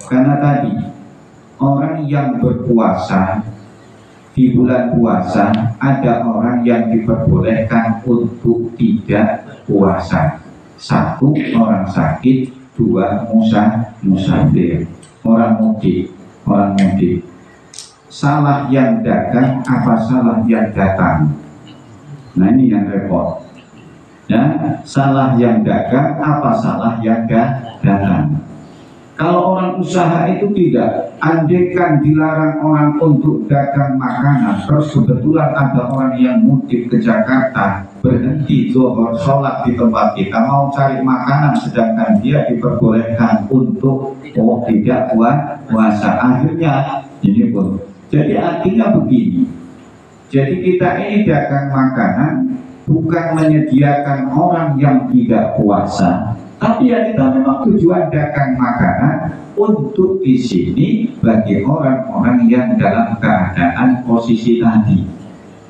Karena tadi orang yang berpuasa di bulan puasa, ada orang yang diperbolehkan untuk tidak puasa. Satu, orang sakit. Dua, musafir, orang mudik. Salah yang dagang apa salah yang datang? Nah ini yang repot. Ya, salah yang dagang apa salah yang datang? Kalau orang usaha itu tidak, andaikan dilarang orang untuk dagang makanan, terus kebetulan ada orang yang mudik ke Jakarta, berhenti zuhur, sholat di tempat kita, mau cari makanan, sedangkan dia diperbolehkan untuk tidak puasa. Akhirnya ini pun. Jadi artinya begini. Jadi kita ini dagang makanan bukan menyediakan orang yang tidak puasa. Tapi ya kita memang tujuan dagang makanan untuk di sini bagi orang-orang yang dalam keadaan posisi tadi.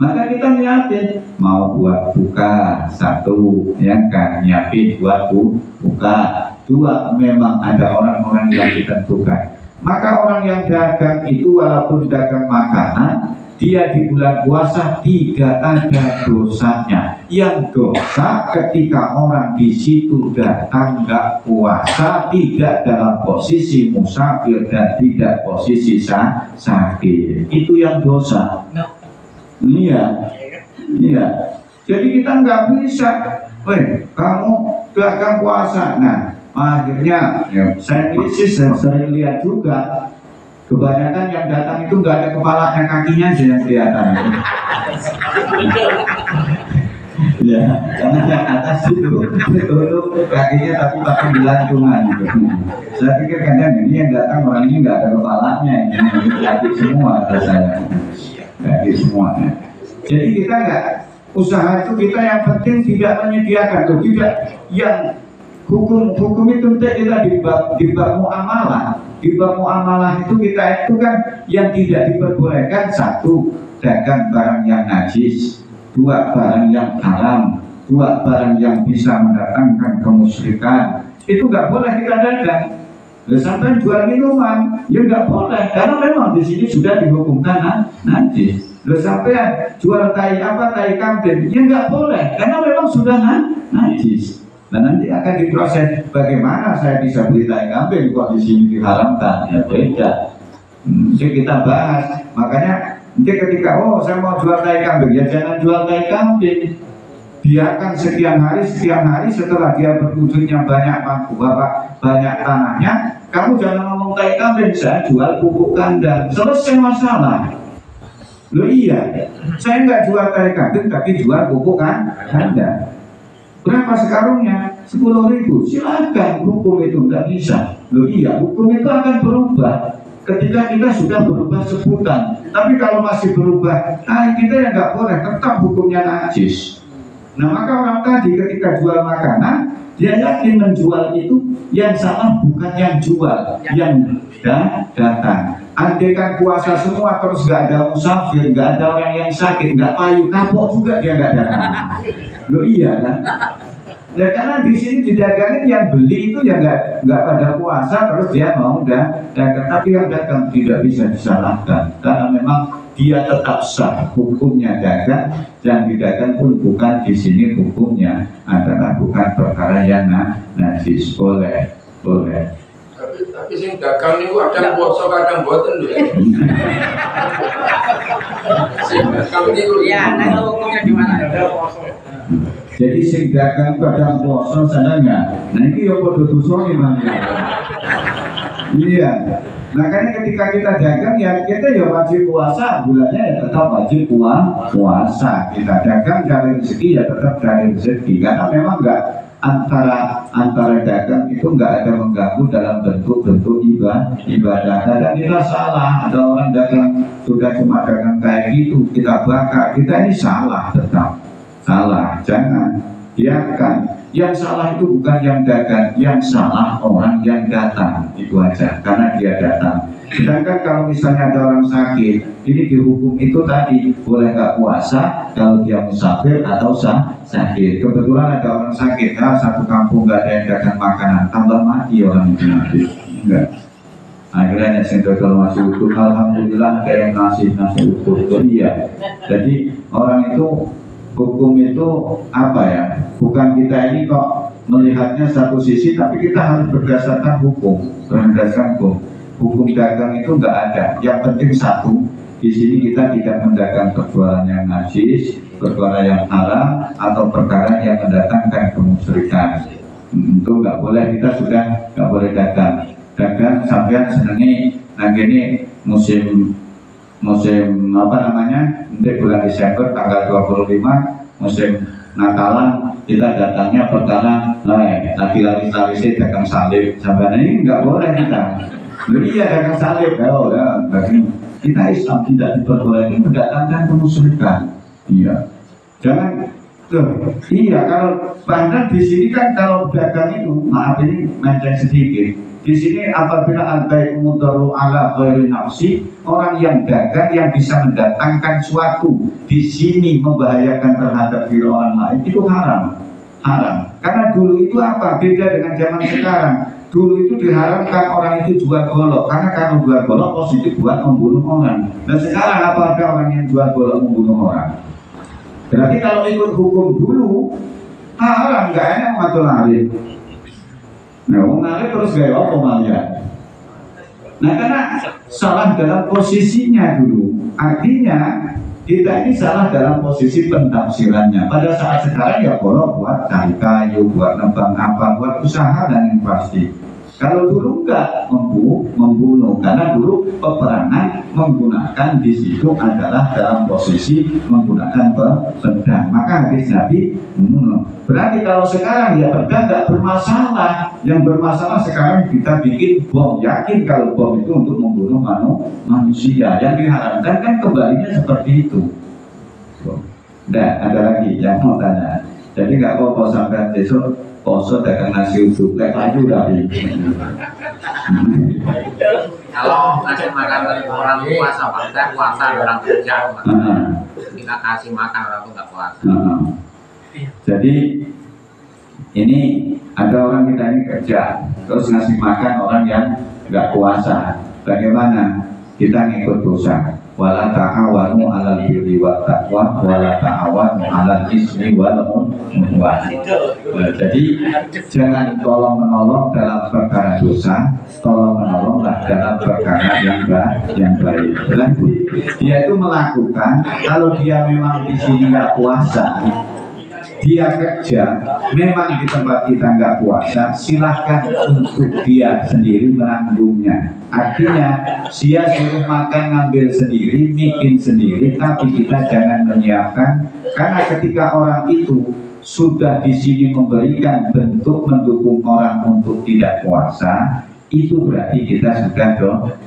Maka kita lihatin mau buat buka satu, yang kan nyiapin buat buka. Dua, memang ada orang-orang yang ditentukan. Maka orang yang dagang itu walaupun dagang makanan, dia di bulan puasa tidak ada dosanya. Yang dosa ketika orang di situ datang nggak puasa, tidak dalam posisi musafir dan tidak posisi sakit, itu yang dosa. Iya. Jadi kita nggak bisa, kamu dagang puasa. Nah, akhirnya ya, saya sering lihat juga. Kebanyakan yang datang itu nggak ada kepalanya, kakinya aja yang kelihatan. Ya, karena yang atas itu kakinya tapi pakai gelantungan. Saya pikir kadang ini yang datang orang ini nggak ada kepalanya, ini kaki semua rasanya, kaki semuanya. Jadi kita nggak usaha itu kita yang penting tidak menyediakan, tidak yang hukum itu kita di bab muamalah. Di bab muamalah itu kita itu kan yang tidak diperbolehkan, satu, dagang barang yang najis. Dua, barang yang haram. Dua, barang yang bisa mendatangkan kemusyrikan. Itu nggak boleh kita dagang. Sampai jual minuman, ya nggak boleh, karena memang di sini sudah dihukumkan najis. Sampai jual tai kambing, ya nggak boleh, karena memang sudah najis. Nah nanti akan diproses bagaimana saya bisa beli tai kambing kok di sini diharamkan, ya beda. Jadi kita bahas, makanya nanti ketika saya mau jual tai kambing, ya jangan jual tai kambing, biarkan sekian hari setelah dia berwujudnya banyak banyak tanahnya, kamu jangan ngomong tai kambing, saya jual pupuk kandang, selesai masalah. Loh iya, saya nggak jual tai kambing tapi jual pupuk kandang. Berapa sekarungnya? 10.000. Silakan, hukum itu nggak bisa. Loh iya, hukum itu akan berubah ketika kita sudah berubah sebutan. Tapi kalau masih berubah, kita yang nggak boleh, tetap hukumnya najis. Nah maka orang tadi ketika jual makanan, dia yakin menjual itu yang salah bukan yang jual, yang datang. Andaikan puasa semua terus nggak ada musafir, nggak ada orang yang sakit, nggak payu, kapok juga dia nggak datang. Loh iya kan? Ya karena di sini didagangin yang beli itu ya nggak pada puasa terus dia mau dagang, tapi yang dagang tidak bisa disalahkan karena memang dia tetap sah, hukumnya dagang, yang didagang pun bukan di sini hukumnya adalah bukan perkara yang najis. Boleh. Tapi sing dagang niku kadang puasa kadang boten lho. Sing dagang niku ya, nah hukumnya di mana? Jadi sing dagang kadang puasa senengnya. Nah ini ya padha dosa gimana? Iya. Makanya ketika kita dagang ya kita ya wajib puasa, bulannya ya tetap wajib puasa. Kita dagang cari rezeki ya tetap cari rezeki. Karena memang enggak antara dagang itu enggak ada mengganggu dalam bentuk ibadah. Dan kita salah, ada orang dagang sudah cuma dagang kayak gitu, kita bakar, kita ini salah tetap. Salah, jangan biarkan. Yang salah itu bukan yang dagang, yang salah orang yang datang, itu aja, karena dia datang. Sedangkan kalau misalnya ada orang sakit, ini dihukum itu tadi, boleh nggak puasa kalau dia musafir atau sakit. Kebetulan ada orang sakit, satu kampung nggak ada yang dagang makanan, tambah mati orang itu nanti. Enggak. Akhirnya yang dodol nasi uduk, alhamdulillah kayak nasi uduk. Iya. Jadi orang itu, hukum itu apa ya? Bukan kita ini kok melihatnya satu sisi, tapi kita harus berdasarkan hukum. Berdasarkan hukum. Hukum dagang itu nggak ada. Yang penting satu, di sini kita tidak mendagang perbuatan yang najis, perbuatan yang haram, atau perkara yang mendatangkan kemusyrikan. Itu nggak boleh, kita sudah nggak boleh dagang. Dagang sampai senengi nanti ini musim apa namanya, nanti bulan Desember tanggal 25 musim Natalan, kita datangnya perkara lagi laris dagang salib. Sampai ini nggak boleh kita. Iya dagang salib, ya, kita Islam tidak diperbolehkan mendatangkan kemusyrikan. Iya, jangan. Iya, kalau bahkan di sini kan kalau dagang itu, maaf ini menceng sedikit. Di sini apabila al-bai'u mudarru ala ghairi nafsi, orang yang dagang yang bisa mendatangkan suatu di sini membahayakan terhadap diri orang lain itu haram. Haram. Karena dulu itu apa? Beda dengan zaman sekarang. Dulu itu diharamkan orang itu jual golok, karena kalau jual golok positif buat membunuh orang. Dan sekarang apa ada orang yang jual golok membunuh orang? Berarti kalau ikut hukum dulu haram, nggak enak atau lari. Nah, mengalir terus gaya apa malia? Nah, karena salah dalam posisinya dulu. Artinya kita ini salah dalam posisi pentafsirannya. Pada saat sekarang ya kalau buat cari kayu, buat nembang apa, buat usaha dan yang pasti. Kalau dulu enggak membunuh, karena dulu peperangan menggunakan di situ adalah dalam posisi menggunakan pedang. Maka hadis Nabi membunuh. Berarti kalau sekarang ya pedang enggak bermasalah. Yang bermasalah sekarang kita bikin bom. Yakin kalau bom itu untuk membunuh manusia. Yang diharapkan kan kembalinya seperti itu. Nah, ada lagi yang mau tanya. Jadi nggak apa-apa sampai besok poso dagang nasi uduk, lek laju tapi. Kalau ngasih makan orang puasa, kita puasa orang kerja, kita kasih makan orang tuh nggak puasa. Jadi ini ada orang kita ini kerja, terus ngasih makan orang yang nggak puasa. Bagaimana? Kita ngikut dosa. Wala ta'awanu 'alal birri wat taqwa wala ta'awanu 'alal ismi wal udwan. Jadi jangan tolong menolong dalam perkara dosa, tolong menolonglah dalam perkara yang baik. Berarti dia itu melakukan, kalau dia memang di sini nggak puasa, dia kerja, memang di tempat kita nggak puasa, silahkan untuk dia sendiri menanggungnya. Artinya, dia suruh makan ngambil sendiri, bikin sendiri, tapi kita jangan menyiapkan, karena ketika orang itu sudah di sini memberikan bentuk mendukung orang untuk tidak puasa, itu berarti kita sudah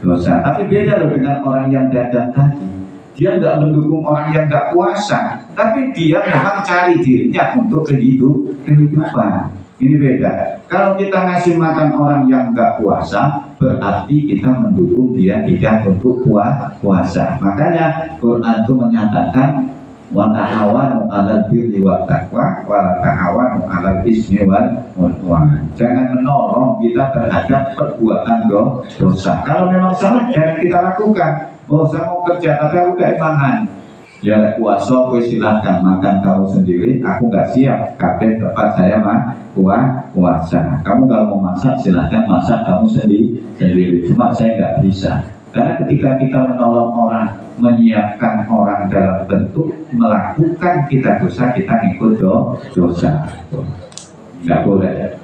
dosa. Tapi beda loh dengan orang yang dagang tadi. Dia nggak mendukung orang yang nggak puasa, tapi dia memang cari dirinya untuk kehidupan. Ini beda. Kalau kita ngasih makan orang yang nggak puasa, berarti kita mendukung dia tidak untuk puasa. Makanya Quran itu menyatakan wa ta'awanu 'alal birri wat taqwa wa la ta'awanu 'alal ismi wal udwan. Jangan menolong kita terhadap perbuatan dosa. Kalau memang salah jangan kita lakukan. Oh, saya mau kerja tapi aku gak mangan. Ya puasa, gue silahkan makan kamu sendiri. Aku gak siap. Kabeh tempat saya puasa. Kamu kalau mau masak silahkan masak kamu sendiri. Cuma saya gak bisa. Karena ketika kita menolong orang, menyiapkan orang dalam bentuk melakukan kita dosa, kita ngikut dosa. Gak boleh.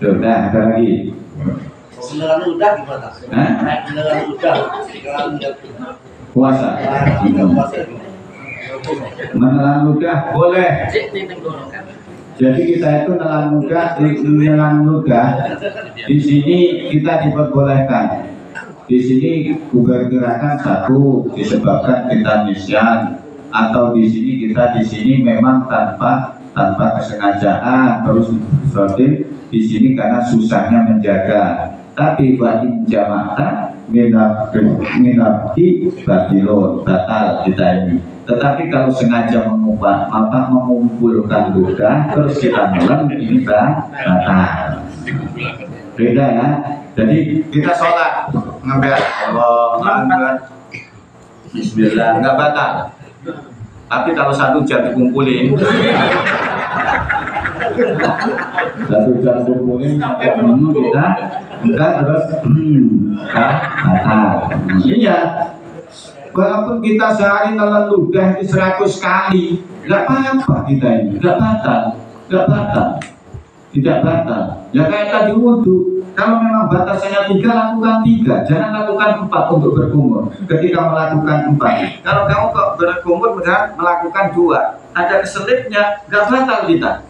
Sudah, ada lagi. Menelan ludah gimana? Menelan ludah. Puasa. Menelan ludah boleh. Jadi kita itu menelan ludah. Di sini kita diperbolehkan. Di sini gerakan satu disebabkan kita nisyan, atau di sini memang tanpa kesengajaan, terus seperti di sini karena susahnya menjaga. Tapi ba'in jama'ata minabdi batilun, batal kita ini. Tetapi kalau sengaja mengumpulkan ludah terus kita nelen, ini batal. Beda ya. Jadi kita sholat sampai Allah Akbar. Bismillah, nggak batal. Tapi kalau 1 jam dikumpulin, 1 jam dikumpulin, kita terus batal. Iya. Walaupun kita sehari telan ludah itu 100 kali, nggak apa-apa kita ini, nggak batal, tidak batal. Ya kayak tadi wudhu, kalau memang batasannya 3, lakukan 3, jangan lakukan 4 untuk berkumur. Ketika melakukan 4, kalau kamu kok berkumur benar melakukan 2, ada keselipnya, nggak batal kita.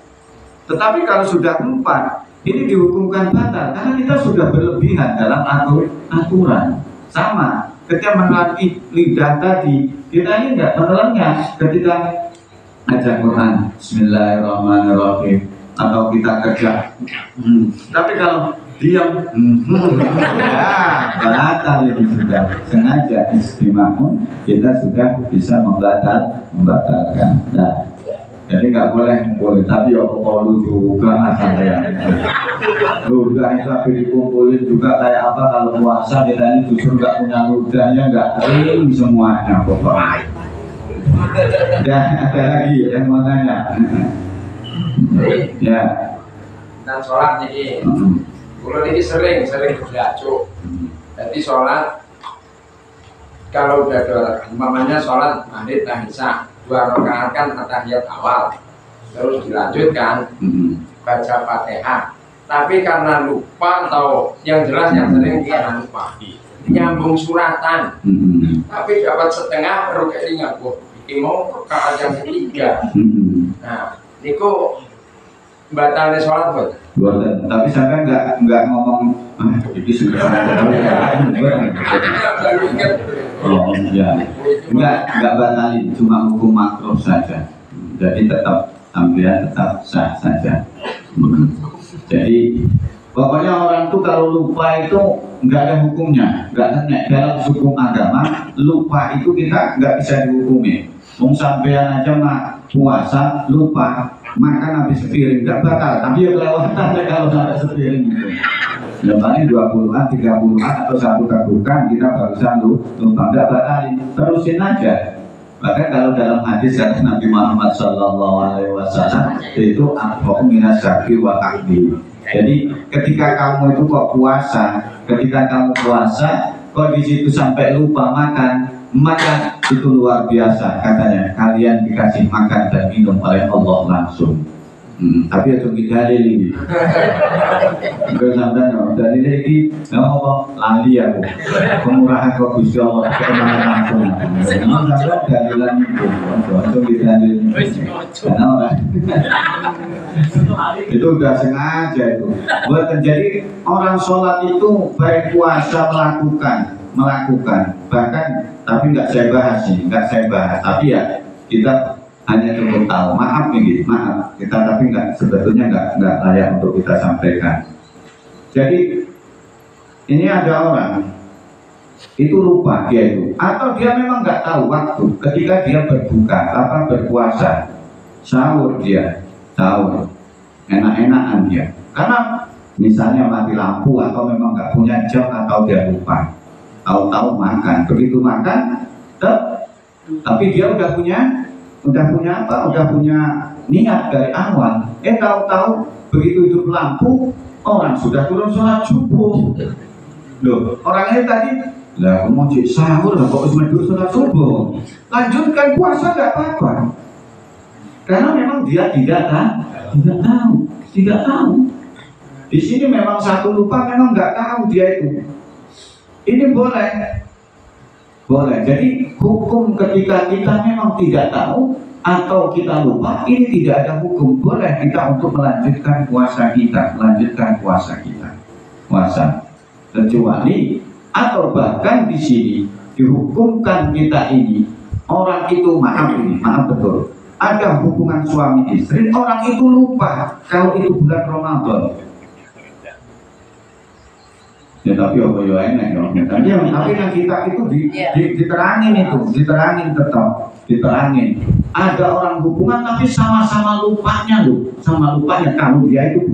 Tetapi kalau sudah 4, ini dihukumkan batal karena kita sudah berlebihan dalam aturan. Sama. Ketika melatih lidah tadi, kita ini enggak menelannya ketika baca Quran Bismillahirrahmanirrahim atau kita kerja. Tapi kalau diam, ya batal ini sudah sengaja istimewa, kita sudah bisa membatalkan. Nah, jadi nggak boleh, tapi ya kalau juga asal ya. Ludah itu habis dikumpulin juga kayak apa kalau puasa kita ini justru nggak punya ludahnya, nggak kering semuanya pokoknya. Dan ada lagi yang mau nanya. Ya. Dan sholat jadi, kalau ini sering berjatuh. Jadi sholat kalau udah 2 umpamanya sholat maghrib dan isya 2 rakaat kan tahiyat awal, terus dilanjutkan baca Fatihah. Tapi karena lupa atau yang jelas yang sering karena lupa nyambung suratan, tapi dapat setengah baru kayak nyambung. Ini mau rakaat yang ketiga. Nah, niku batalnya sholat buat. Tapi saya nggak ngomong jadi segera. Oh ya, nggak batalin, cuma hukum makruh saja. Jadi tetap ambilan tetap sah saja. Jadi pokoknya orang tuh kalau lupa itu nggak ada hukumnya, nggak kena dalam hukum agama. Lupa itu kita nggak bisa dihukumi. Sampean aja mah puasa lupa makan habis sepiring nggak batal, tapi ya kelewatan kalau sampai sepiring itu. Ya paling 20-an, 30-an atau 1 kabukan kita barusan lupa, nggak batalin, terusin aja. Bahkan kalau dalam hadis kata Nabi Muhammad SAW itu al-hukmu minas syar'i wa akdi. Jadi ketika kamu itu kok puasa, kok di situ sampai lupa makan, maka itu luar biasa katanya. Kalian dikasih makan dan minum oleh Allah langsung. Tapi itu dalil ini. Enggak sampai dalil ini nggak ngomong lali aku. Kemurahan kok Gusti Allah kemana langsung. Memang sampai dalilan itu, langsung didalil. Karena orang itu udah sengaja itu. Buat terjadi orang sholat itu baik puasa melakukan bahkan tapi nggak saya bahas, tapi ya kita hanya cukup tahu, maaf kita, tapi sebetulnya nggak layak untuk kita sampaikan. Jadi ini ada orang itu lupa dia itu, atau dia memang nggak tahu waktu ketika dia berpuasa sahur enak-enakan dia, karena misalnya mati lampu atau memang nggak punya jam atau dia lupa, tahu-tahu makan, begitu makan tapi dia udah punya niat dari awal, tahu-tahu begitu hidup lampu orang sudah turun sholat subuh. Loh, orang ini tadi lah mau cek sahur lah kok dulu sholat subuh, lanjutkan puasa nggak apa-apa, karena memang dia tidak tahu. Di sini memang satu lupa, memang nggak tahu dia itu. Ini boleh. Jadi hukum ketika kita memang tidak tahu atau kita lupa, ini tidak ada hukum. Boleh kita untuk melanjutkan puasa kita, kecuali atau bahkan di sini dihukumkan kita ini orang itu maaf betul. Ada hubungan suami istri, orang itu lupa kalau itu bulan Ramadan. Ya tapi enak dong. Tapi yang kita itu diterangin. Ada orang hubungan tapi sama-sama lupanya kalau dia itu